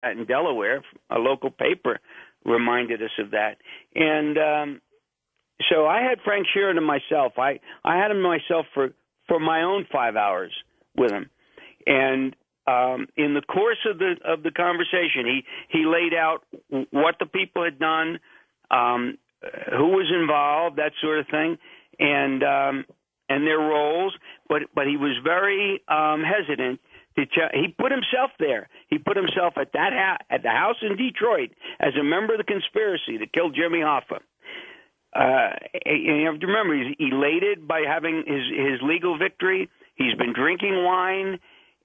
in Delaware. A local paper reminded us of that. And so I had Frank Sheeran to myself. I had him myself for my own 5 hours with him. And in the course of the conversation, he laid out what the people had done, who was involved, that sort of thing, and their roles. But he was very hesitant. He put himself there. He put himself at the house in Detroit as a member of the conspiracy that killed Jimmy Hoffa. And you have to remember, he's elated by having his legal victory. He's been drinking wine.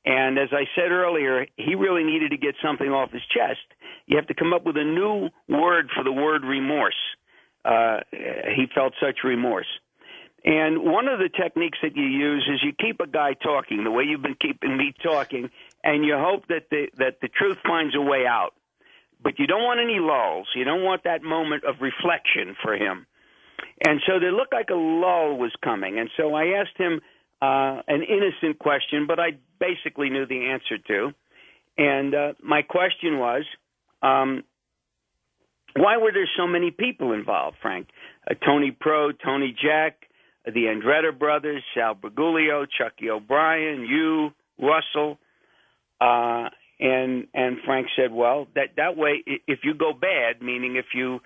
And as I said earlier, he really needed to get something off his chest. You have to come up with a new word for the word remorse. He felt such remorse. And one of the techniques that you use is you keep a guy talking the way you've been keeping me talking, and you hope that the truth finds a way out. But you don't want any lulls. You don't want that moment of reflection for him. And so there looked like a lull was coming. And so I asked him an innocent question, but I basically knew the answer to. And my question was, why were there so many people involved, Frank? Tony Pro, Tony Jack, the Andretta brothers, Sal Bergoglio, Chucky O'Brien, you, Russell. And Frank said, well, that way, if you go bad, meaning if you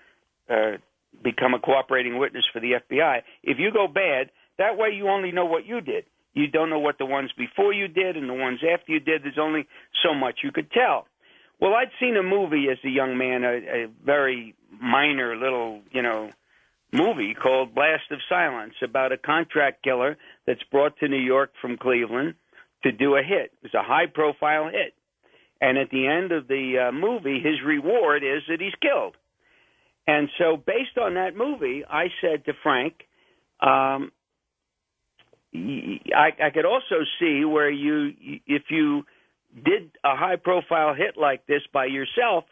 become a cooperating witness for the FBI, if you go bad, that way you only know what you did. You don't know what the ones before you did and the ones after you did. There's only so much you could tell. Well, I'd seen a movie as a young man, a very minor little, movie called Blast of Silence about a contract killer that's brought to New York from Cleveland to do a hit. It was a high-profile hit. And at the end of the movie, his reward is that he's killed. And so based on that movie, I said to Frank, I could also see where if you did a high-profile hit like this by yourself,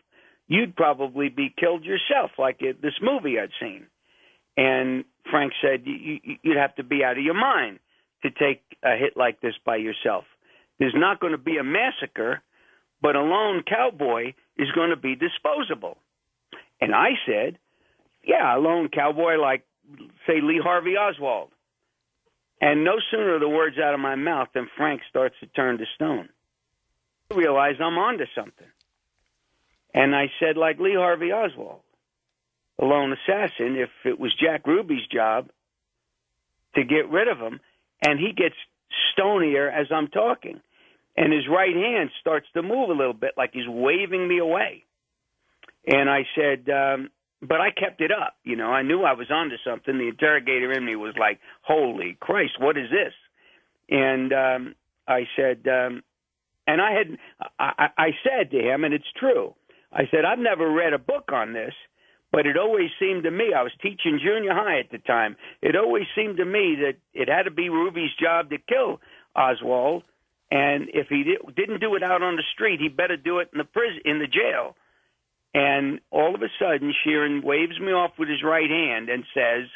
you'd probably be killed yourself, like this movie I'd seen. And Frank said, you'd have to be out of your mind to take a hit like this by yourself. There's not going to be a massacre, but a lone cowboy is going to be disposable. And I said, yeah, a lone cowboy like, say, Lee Harvey Oswald. And no sooner are the words out of my mouth than Frank starts to turn to stone. I realize I'm onto something. And I said, like Lee Harvey Oswald, a lone assassin, if it was Jack Ruby's job to get rid of him, and he gets stonier as I'm talking, and his right hand starts to move a little bit like he's waving me away. And I said, but I kept it up. I knew I was onto something. The interrogator in me was like, holy Christ, what is this? And I said, and I said to him, and it's true, I said, I've never read a book on this, but it always seemed to me, I was teaching junior high at the time, it always seemed to me that it had to be Ruby's job to kill Oswald, and if he didn't do it out on the street, he better do it in the jail. And all of a sudden, Sheeran waves me off with his right hand and says,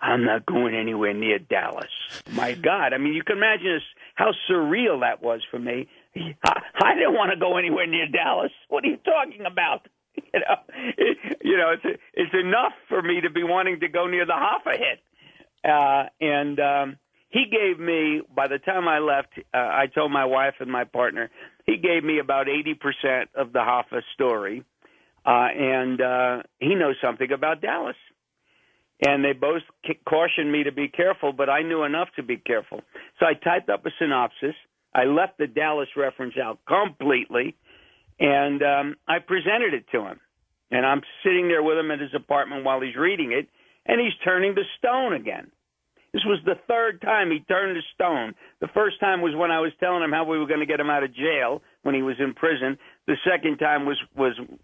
I'm not going anywhere near Dallas. My God, I mean, you can imagine how surreal that was for me. I didn't want to go anywhere near Dallas. What are you talking about? It's enough for me to be wanting to go near the Hoffa hit. And he gave me, by the time I left, I told my wife and my partner, he gave me about 80% of the Hoffa story. And he knows something about Dallas. And they both cautioned me to be careful, but I knew enough to be careful. So I typed up a synopsis. I left the Dallas reference out completely, and I presented it to him. And I'm sitting there with him at his apartment while he's reading it, and he's turning to stone again. This was the third time he turned to stone. The first time was when I was telling him how we were going to get him out of jail when he was in prison. The second time was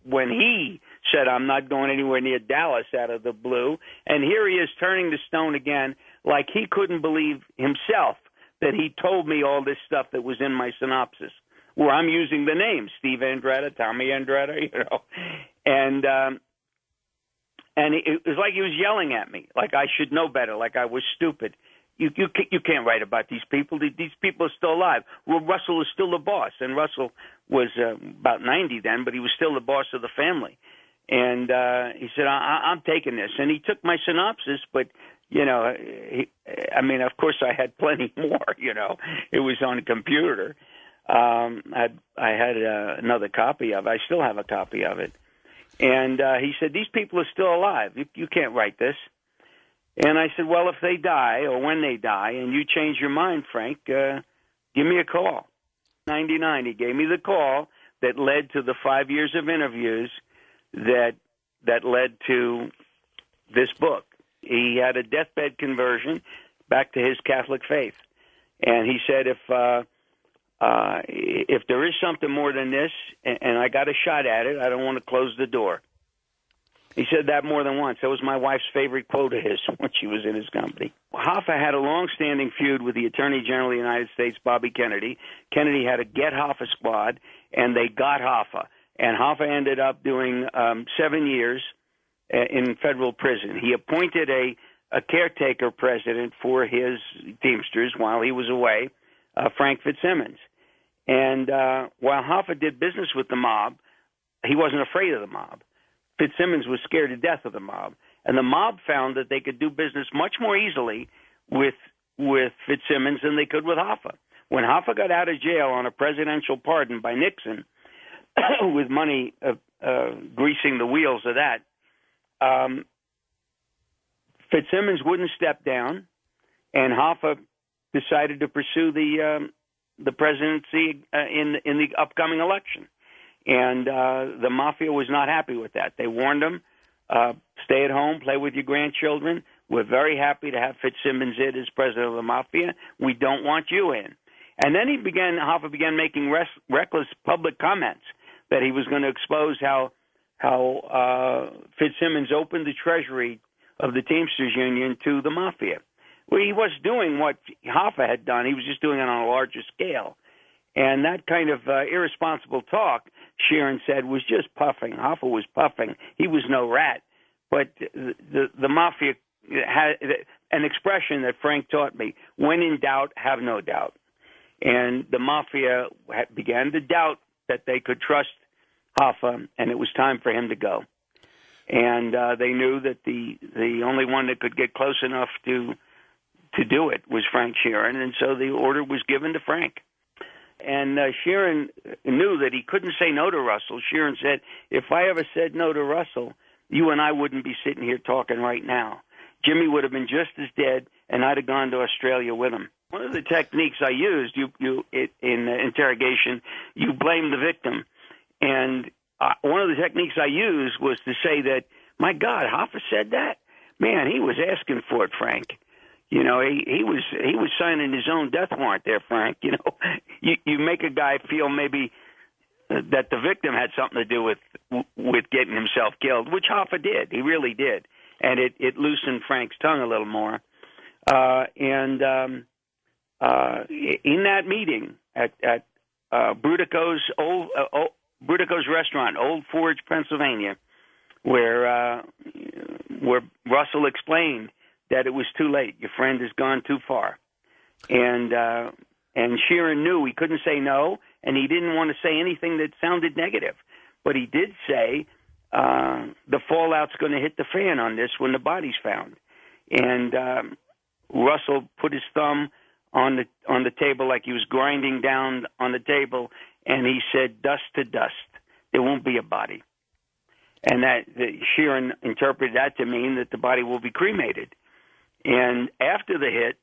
when he said, I'm not going anywhere near Dallas out of the blue. And here he is turning to stone again, like he couldn't believe himself that he told me all this stuff that was in my synopsis, where I'm using the names, Steve Andretta, Tommy Andretta, And it was like he was yelling at me, like I should know better, like I was stupid. You can't write about these people. These people are still alive. Well, Russell is still the boss, and Russell was about 90 then, but he was still the boss of the family. And he said, I'm taking this. And he took my synopsis, but, of course I had plenty more, It was on a computer. I had another copy of it. I still have a copy of it. And he said, these people are still alive. You can't write this. And I said, well, if they die or when they die and you change your mind, Frank, give me a call. 99, he gave me the call that led to the 5 years of interviews that led to this book. He had a deathbed conversion back to his Catholic faith. And he said, if there is something more than this, and I got a shot at it, I don't want to close the door. He said that more than once. That was my wife's favorite quote of his when she was in his company. Hoffa had a long-standing feud with the Attorney General of the United States, Bobby Kennedy. Kennedy had a Get Hoffa squad, and they got Hoffa. And Hoffa ended up doing 7 years in federal prison. He appointed a caretaker president for his Teamsters while he was away, Frank Fitzsimmons. And while Hoffa did business with the mob, he wasn't afraid of the mob. Fitzsimmons was scared to death of the mob. And the mob found that they could do business much more easily with Fitzsimmons than they could with Hoffa. When Hoffa got out of jail on a presidential pardon by Nixon, with money greasing the wheels of that, Fitzsimmons wouldn't step down, and Hoffa decided to pursue the presidency in the upcoming election. And the mafia was not happy with that. They warned him, stay at home, play with your grandchildren. We're very happy to have Fitzsimmons in as president of the mafia. We don't want you in. And then Hoffa began making reckless public comments that he was going to expose how Fitzsimmons opened the treasury of the Teamsters Union to the mafia. Well, he was doing what Hoffa had done. He was just doing it on a larger scale. And that kind of irresponsible talk, Sheeran said, was just puffing. Hoffa was puffing. He was no rat. But the mafia had an expression that Frank taught me: when in doubt, have no doubt. And the mafia began to doubt that they could trust Hoffa, and it was time for him to go. And they knew that the only one that could get close enough to do it was Frank Sheeran, and so the order was given to Frank. And Sheeran knew that he couldn't say no to Russell. Sheeran said, if I ever said no to Russell, you and I wouldn't be sitting here talking right now. Jimmy would have been just as dead, and I'd have gone to Australia with him. One of the techniques I used in interrogation, you blame the victim. And one of the techniques I used was to say that, my God, Hoffa said that? Man, he was asking for it, Frank. You know, he was signing his own death warrant there, Frank. You know, you make a guy feel maybe that the victim had something to do with getting himself killed, which Hoffa did. He really did, and it loosened Frank's tongue a little more. In that meeting at Brudico's Brudico's restaurant, Old Forge, Pennsylvania, where Russell explained that it was too late. Your friend has gone too far. And Sheeran knew he couldn't say no, and he didn't want to say anything that sounded negative. But he did say the fallout's going to hit the fan on this when the body's found. And Russell put his thumb on the table like he was grinding down on the table, and he said, dust to dust. There won't be a body. And Sheeran interpreted that to mean that the body will be cremated. And after the hit,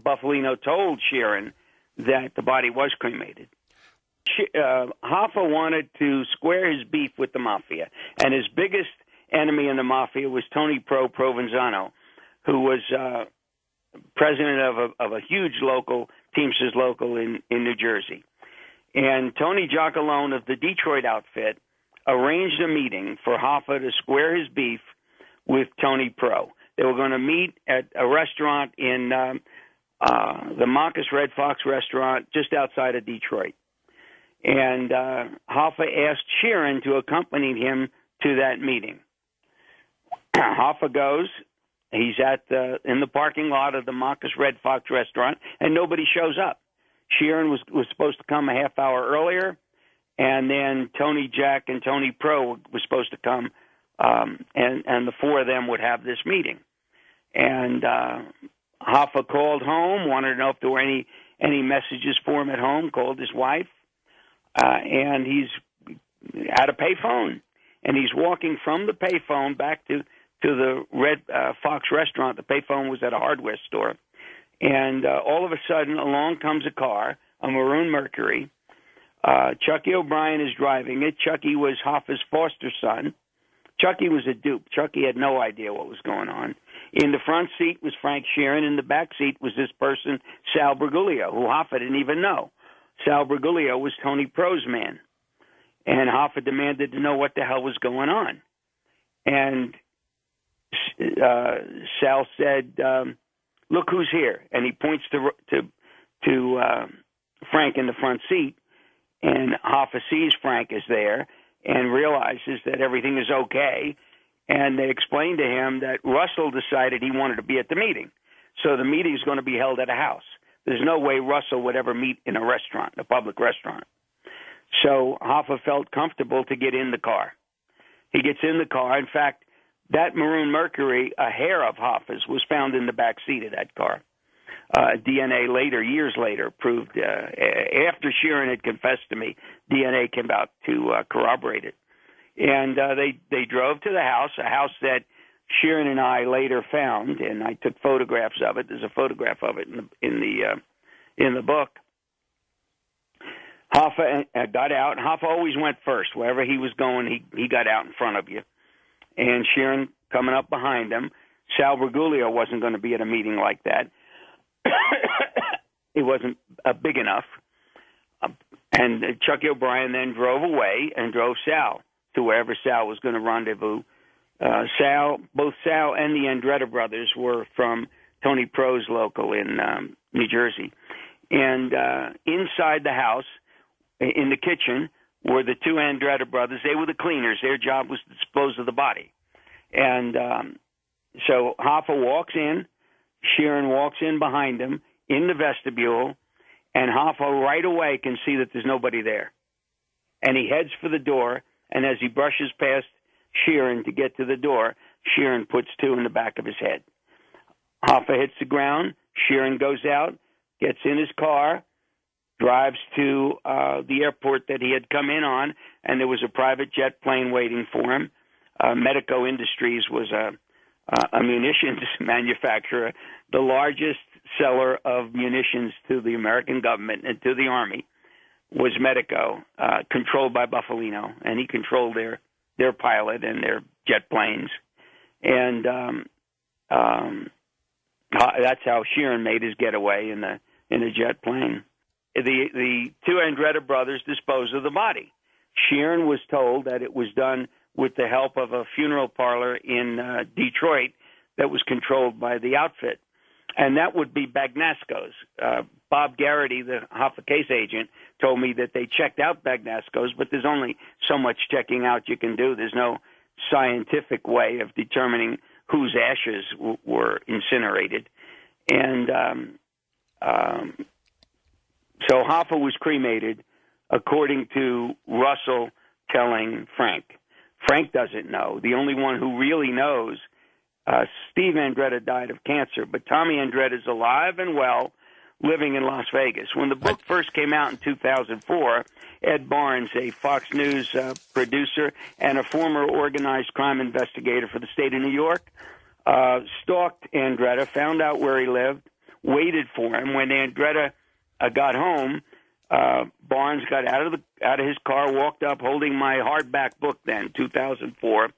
Buffalino told Sheeran that the body was cremated. Hoffa wanted to square his beef with the mafia, and his biggest enemy in the mafia was Tony Provenzano, who was president of a huge Teamsters local in New Jersey. And Tony Giacalone of the Detroit outfit arranged a meeting for Hoffa to square his beef with Tony Pro. They were going to meet at a restaurant in the Marcus Red Fox restaurant just outside of Detroit. And Hoffa asked Sheeran to accompany him to that meeting. Hoffa goes, He's in the parking lot of the Marcus Red Fox restaurant, and nobody shows up. Sheeran was supposed to come a half hour earlier, and then Tony Jack and Tony Pro were supposed to come, and the four of them would have this meeting. And Hoffa called home, wanted to know if there were any messages for him at home, called his wife, and he's at a payphone. And he's walking from the payphone back to the Red Fox restaurant. The payphone was at a hardware store. And all of a sudden, along comes a car, a maroon Mercury. Chucky O'Brien is driving it. Chucky was Hoffa's foster son. Chucky was a dupe. Chucky had no idea what was going on. In the front seat was Frank Sheeran. In the back seat was this person, Sal Briguglio, who Hoffa didn't even know. Sal Briguglio was Tony Pro's man. And Hoffa demanded to know what the hell was going on. And Sal said, look who's here. And he points to Frank in the front seat. And Hoffa sees Frank is there and realizes that everything is okay. And they explained to him that Russell decided he wanted to be at the meeting. So the meeting is going to be held at a house. There's no way Russell would ever meet in a restaurant, a public restaurant. So Hoffa felt comfortable to get in the car. He gets in the car. In fact, that maroon Mercury, a hair of Hoffa's, was found in the back seat of that car. DNA later, years later, proved, after Sheeran had confessed to me, DNA came out to corroborate it. And they drove to the house, a house that Sheeran and I later found, and I took photographs of it. There's a photograph of it in the book. Hoffa got out. Hoffa always went first. Wherever he was going, he got out in front of you. And Sheeran coming up behind him. Sal Briguglio wasn't going to be at a meeting like that. It wasn't big enough. And Chucky O'Brien then drove away and drove Sal to wherever Sal was going to rendezvous. Both Sal and the Andretta brothers were from Tony Pro's local in New Jersey. And inside the house, in the kitchen, were the two Andretta brothers. They were the cleaners. Their job was to dispose of the body. And so Hoffa walks in. Sheeran walks in behind him in the vestibule, and Hoffa right away can see that there's nobody there. And he heads for the door, and as he brushes past Sheeran to get to the door, Sheeran puts two in the back of his head. Hoffa hits the ground. Sheeran goes out, gets in his car, drives to the airport that he had come in on, and there was a private jet plane waiting for him. Medico Industries was a munitions manufacturer, the largest seller of munitions to the American government and to the Army was Medico, controlled by Buffalino, and he controlled their pilot and their jet planes. And that's how Sheeran made his getaway in a jet plane. The two Andretta brothers disposed of the body. Sheeran was told that it was done with the help of a funeral parlor in Detroit that was controlled by the outfit. And that would be Bagnasco's. Bob Garrity, the Hoffa case agent, told me that they checked out Bagnasco's, but there's only so much checking out you can do. There's no scientific way of determining whose ashes were incinerated. And so Hoffa was cremated, according to Russell telling Frank. Frank doesn't know. The only one who really knows, Steve Andretta died of cancer, but Tommy Andretta is alive and well, living in Las Vegas. When the book first came out in 2004, Ed Barnes, a Fox News producer and a former organized crime investigator for the state of New York, stalked Andretta, found out where he lived, waited for him. When Andretta got home, Barnes got out of his car, walked up holding my hardback book then, 2004,